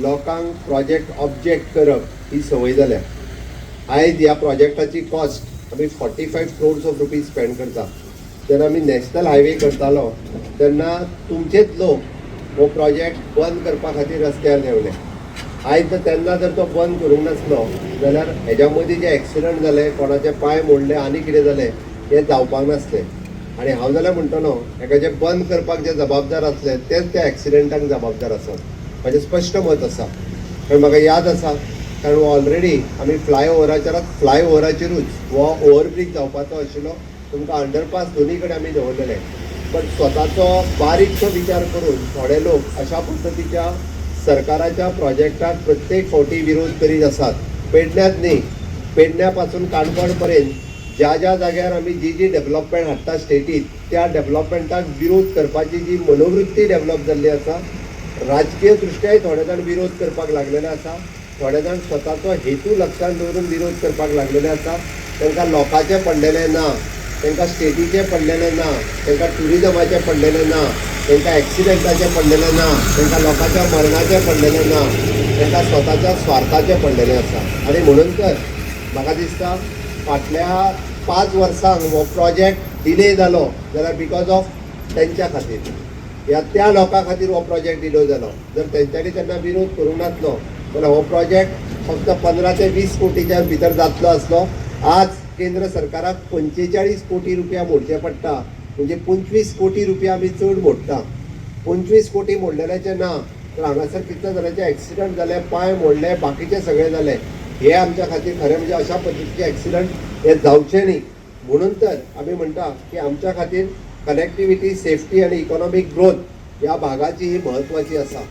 लोकांक project object करप ही संवय जाल्या. आयज ह्या प्रोजेक्टाची कॉस्ट आमी 45 crores ऑफ रुपीज स्पेंड करता. जेन्ना आमी नॅशनल हायवे करतालो तेन्ना तुमचेच लोक हो प्रोजेक्ट बंद करपा खातीर रस्त्यार देंवले. आयज तेन्ना जर तो बंद करूंक नासलो जाल्यार हेज्या मदीं जे एक्सिडंट जाले, कोणाचे पांय मोडले, आनी कितें जालें हें जावपाक नासलें. आनी हांव जाल्यार म्हणटलो हेका जे बंद करपाक जे जबाबदार आसले तेच त्या एक्सिडेंटाक जबाबदार आसत. म्हाजें स्पश्ट मत आसा. कारण म्हाका याद आसा, कारण ऑलरेडी आमी फ्लायओव्हराचेरूच हो ओव्हरब्रीज जावपाचो आशिल्लो. तुमकां अंडरपास दोनी कडेन आमी दवरलेले. पण स्वताचो बारीकसो विचार करून थोडे लोक अशा पद्दतीच्या सरकाराच्या प्रोजेक्टाक प्रत्येक फावटी विरोध करीत आसात. पेडण्यात न्ही, पेडण्या पासून काणकोण पर्यंत ज्या ज्या जाग्यार आमी जी डेव्हलपमेंट हाडटा स्टेटीत, त्या डेव्हलपमेंटाक विरोध करपाची जी मनोवृत्ती डेव्हलप जाल्ली आसा, राजकीय दृश्ट्याय थोडे जाण विरोध करपाक लागलेले आसा. थोडे जाण स्वताचो हेतू लक्षांत दवरून विरोध करपाक लागलेले आसा. तांकां लोकांचें पडलेलें ना, तांकां स्टेटीचें पडलेलें ना, तांकां ट्युरिजमाचें पडलेलें ना, तांकां एक्सिडेंटाचें पडलेलें ना, तांकां लोकांच्या मरणाचें पडलेलें ना, तांकां स्वताच्या स्वार्थाचें पडलेलें आसा. आनी म्हणून तर म्हाका दिसता फाटल्या 5 वर्सांक हो प्रोजेक्ट डिले जालो जाल्यार बिकॉज ऑफ तेंच्या खातीर, ह्या त्या लोकां खातीर हो प्रोजेक्ट डिले जालो. जर तेंच्यांनी तेन्ना विरोध करूंक नासलो जाल्यार हो प्रोजेक्ट फक्त 15 ते 20 कोटीच्या भितर जातलो आसलो. आज केंद्र सरकाराक 45 कोटी रुपया मोडचे पडटा, म्हणजे 25 कोटी रुपया आमी चड मोडटा. 25 कोटी मोडलेल्याचे ना, तर हांगासर कितले जाल्याचे एक्सिडंट जाले, पांय मोडले, बाकीचे सगळे जाले. हे आमच्या खातीर खरें म्हणजे अशा पद्दतीचे एक्सिडंट हे जावचे न्ही. म्हणून तर आमी म्हणटा की आमच्या खातीर कनेक्टिविटी, सेफ्टी आनी इकॉनॉमीक ग्रोथ ह्या भागाची ही म्हत्वाची आसा.